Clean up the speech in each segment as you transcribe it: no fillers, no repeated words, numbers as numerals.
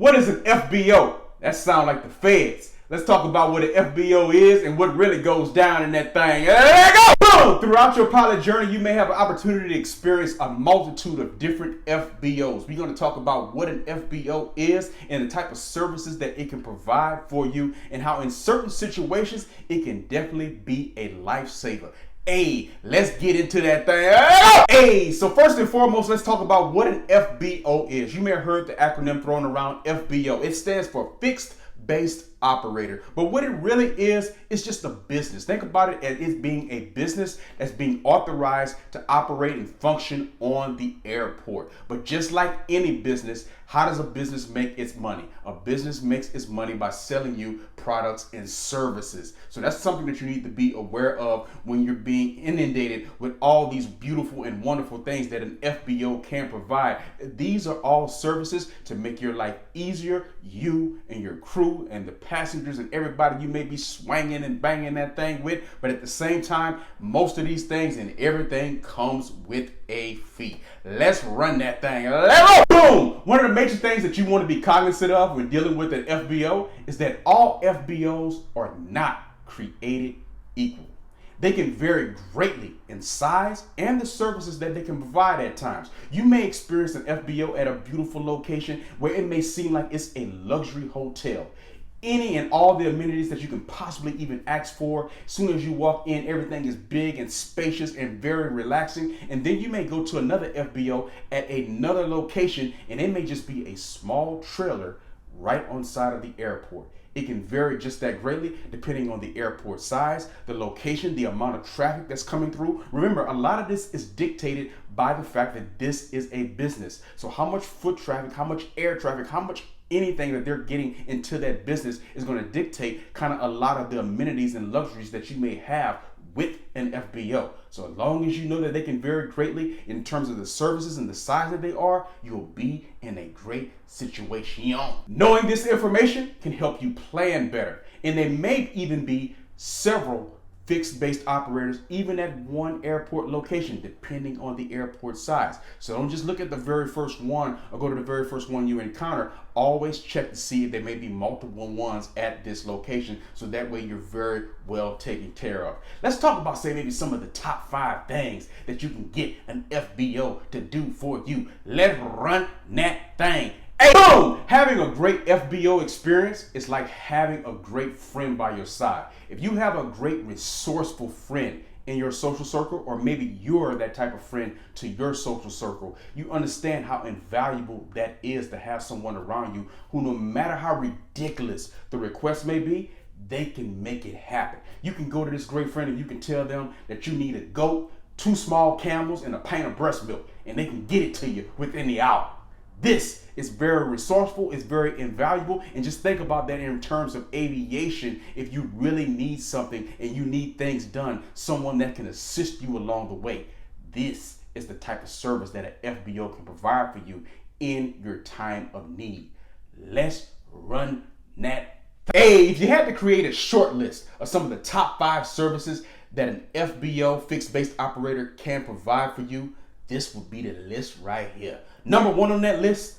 What is an FBO? That sounds like the feds. Let's talk about what an FBO is and what really goes down in that thing. There you go! Boom! Throughout your pilot journey, you may have an opportunity to experience a multitude of different FBOs. We're going to talk about what an FBO is and the type of services that it can provide for you and how in certain situations it can definitely be a lifesaver. Hey, let's get into that thing. Hey, so first and foremost, let's talk about what an FBO is. You may have heard the acronym thrown around, FBO. It stands for Fixed Based Operator. But what it really is, it's just a business. Think about it as it being a business that's being authorized to operate and function on the airport. But just like any business, how does a business make its money? A business makes its money by selling you products and services. So that's something that you need to be aware of when you're being inundated with all these beautiful and wonderful things that an FBO can provide. These are all services to make your life easier, you and your crew and the passengers and everybody you may be swinging and banging that thing with. But at the same time, most of these things and everything comes with a fee. Let's run that thing. Let's go. Boom! One of the major things that you want to be cognizant of when dealing with an FBO is that all FBOs are not created equal. They can vary greatly in size and the services that they can provide at times. You may experience an FBO at a beautiful location where it may seem like it's a luxury hotel. Any and all the amenities that you can possibly even ask for. As soon as you walk in, everything is big and spacious and very relaxing. And then you may go to another FBO at another location and it may just be a small trailer right on side of the airport. It can vary just that greatly depending on the airport size, the location, the amount of traffic that's coming through. Remember, a lot of this is dictated by the fact that this is a business. So how much foot traffic, how much air traffic, how much anything that they're getting into that business is going to dictate kind of a lot of the amenities and luxuries that you may have with an FBO. So as long as you know that they can vary greatly in terms of the services and the size that they are, you'll be in a great situation. Knowing this information can help you plan better. And there may even be several fixed-based operators even at one airport location depending on the airport size. So don't just look at the very first one or go to the very first one you encounter. Always check to see if there may be multiple ones at this location, so that way you're very well taken care of. Let's talk about, say, maybe some of the top 5 things that you can get an FBO to do for you. Let's run that thing. Hey, boom! Having a great FBO experience is like having a great friend by your side. If you have a great resourceful friend in your social circle, or maybe you're that type of friend to your social circle, you understand how invaluable that is to have someone around you who, no matter how ridiculous the request may be, they can make it happen. You can go to this great friend and you can tell them that you need a goat, 2 small camels, and a pint of breast milk, and they can get it to you within the hour. This is very resourceful, it's very invaluable, and just think about that in terms of aviation. If you really need something and you need things done, someone that can assist you along the way. This is the type of service that an FBO can provide for you in your time of need. Let's run that. Hey, if you had to create a short list of some of the top 5 services that an FBO, fixed-based operator, can provide for you, this would be the list right here. Number 1 on that list,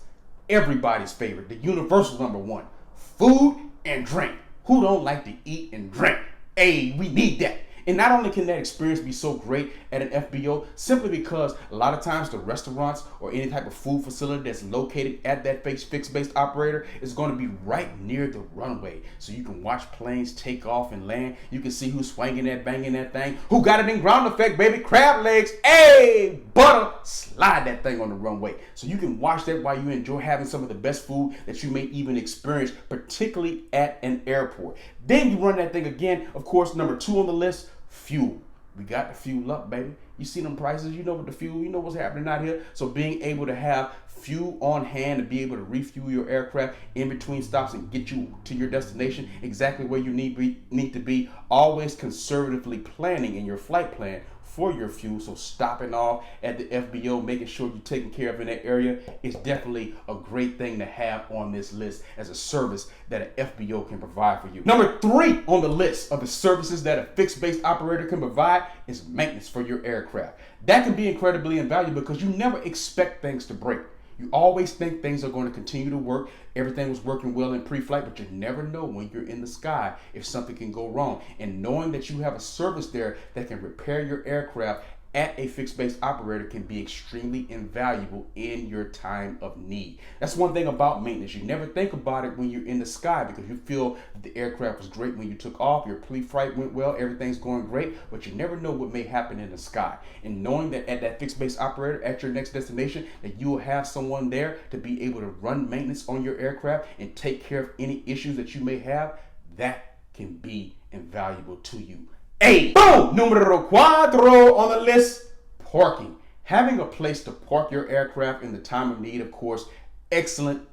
everybody's favorite, the universal number 1, food and drink. Who don't like to eat and drink? Hey, we need that. And not only can that experience be so great at an FBO, simply because a lot of times the restaurants or any type of food facility that's located at that fixed-based operator is going to be right near the runway. So you can watch planes take off and land. You can see who's swinging that, banging that thing. Who got it in ground effect, baby? Crab legs. Hey, butter. Slide that thing on the runway. So you can watch that while you enjoy having some of the best food that you may even experience, particularly at an airport. Then you run that thing again. Of course, number 2 on the list, fuel. We got to fuel up, baby. You see them prices, you know what the fuel, you know what's happening out here. So being able to have fuel on hand to be able to refuel your aircraft in between stops and get you to your destination exactly where you need to be. Always conservatively planning in your flight plan for your fuel. So stopping off at the FBO, making sure you're taken care of in that area is definitely a great thing to have on this list as a service that an FBO can provide for you. Number 3 on the list of the services that a fixed-based operator can provide is maintenance for your aircraft. That can be incredibly invaluable because you never expect things to break. You always think things are going to continue to work. Everything was working well in pre-flight, but you never know when you're in the sky if something can go wrong. And knowing that you have a service there that can repair your aircraft at a fixed base operator can be extremely invaluable in your time of need. That's one thing about maintenance. You never think about it when you're in the sky because you feel the aircraft was great when you took off, your pre-flight went well, everything's going great, but you never know what may happen in the sky. And knowing that at that fixed base operator at your next destination, that you will have someone there to be able to run maintenance on your aircraft and take care of any issues that you may have, that can be invaluable to you. Hey, boom! Numero cuatro on the list, parking. Having a place to park your aircraft in the time of need, of course, excellent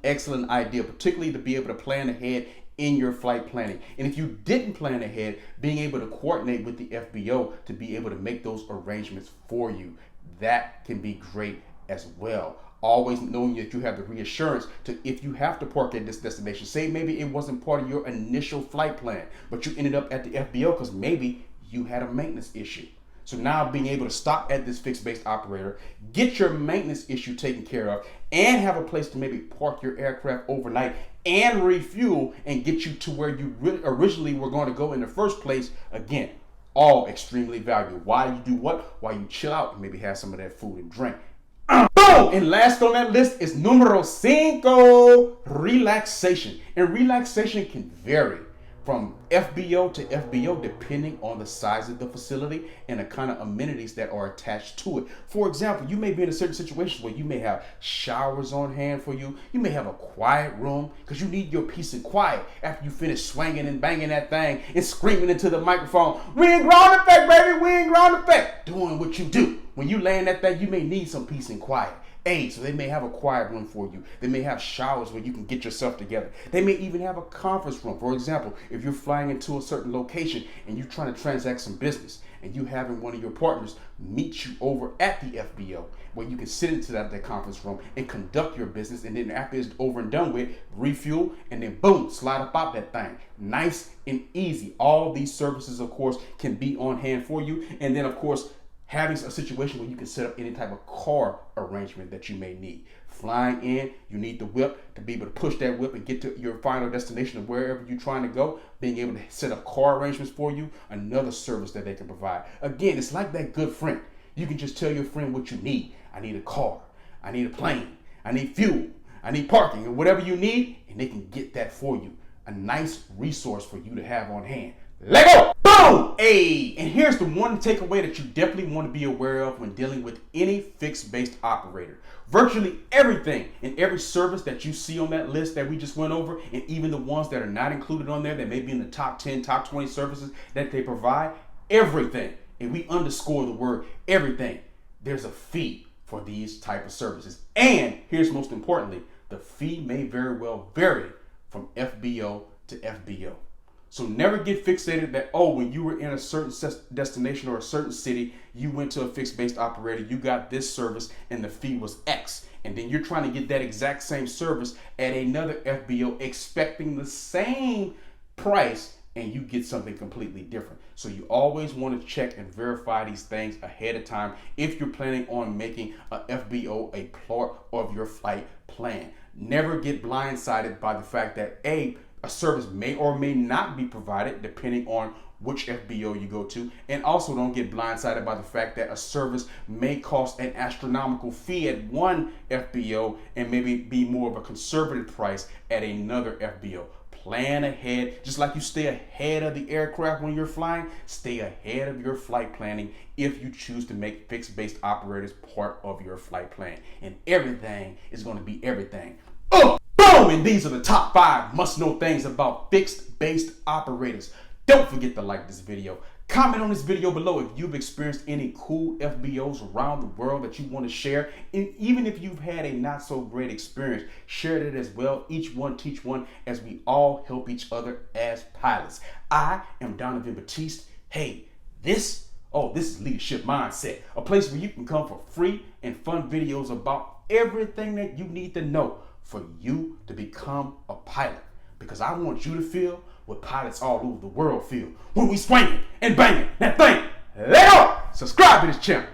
idea, particularly to be able to plan ahead in your flight planning. And if you didn't plan ahead, being able to coordinate with the FBO to be able to make those arrangements for you, that can be great as well. Always knowing that you have the reassurance to, if you have to park at this destination, say maybe it wasn't part of your initial flight plan, but you ended up at the FBO because maybe you had a maintenance issue. So now being able to stop at this fixed base operator, get your maintenance issue taken care of, and have a place to maybe park your aircraft overnight and refuel and get you to where you originally were going to go in the first place, again, all extremely valuable. Why you do what? While you chill out and maybe have some of that food and drink. Boom! And last on that list is numero cinco, relaxation. And relaxation can vary from FBO to FBO depending on the size of the facility and the kind of amenities that are attached to it. For example, you may be in a certain situation where you may have showers on hand for you. You may have a quiet room because you need your peace and quiet after you finish swinging and banging that thing and screaming into the microphone, "We ain't ground effect, baby, we ain't ground effect," doing what you do. When you lay in that thing, you may need some peace and quiet. Hey, so they may have a quiet room for you. They may have showers where you can get yourself together. They may even have a conference room. For example, if you're flying into a certain location and you're trying to transact some business and you having one of your partners meet you over at the FBO where you can sit into that conference room and conduct your business, and then after it's over and done with, refuel, and then boom, slide up out that thing. Nice and easy. All these services, of course, can be on hand for you. And then, of course, having a situation where you can set up any type of car arrangement that you may need. Flying in, you need the whip to be able to push that whip and get to your final destination of wherever you're trying to go. Being able to set up car arrangements for you, another service that they can provide. Again, it's like that good friend. You can just tell your friend what you need. I need a car, I need a plane, I need fuel, I need parking, and whatever you need, and they can get that for you. A nice resource for you to have on hand. Let go! Boom! Hey, and here's the one takeaway that you definitely want to be aware of when dealing with any fixed-based operator. Virtually everything and every service that you see on that list that we just went over, and even the ones that are not included on there that may be in the top 10, top 20 services that they provide, everything, and we underscore the word everything, there's a fee for these type of services. And here's most importantly, the fee may very well vary from FBO to FBO. So never get fixated that, oh, when you were in a certain destination or a certain city, you went to a fixed-based operator, you got this service, and the fee was X. And then you're trying to get that exact same service at another FBO expecting the same price, and you get something completely different. So you always want to check and verify these things ahead of time if you're planning on making a FBO a part of your flight plan. Never get blindsided by the fact that, a service may or may not be provided depending on which FBO you go to. And also don't get blindsided by the fact that a service may cost an astronomical fee at one FBO and maybe be more of a conservative price at another FBO. Plan ahead, just like you stay ahead of the aircraft when you're flying, stay ahead of your flight planning if you choose to make fixed-based operators part of your flight plan. And everything is going to be everything. Boom! And these are the top 5 must-know things about fixed-based operators. Don't forget to like this video. Comment on this video below if you've experienced any cool FBOs around the world that you want to share. And even if you've had a not so great experience, share it as well. Each one teach one, as we all help each other as pilots. I am Donovan Batiste. Hey, this is Leadership Mindset, a place where you can come for free and fun videos about everything that you need to know for you to become a pilot. Because I want you to feel what pilots all over the world feel when we swinging and banging that thing. Let go! Subscribe to this channel.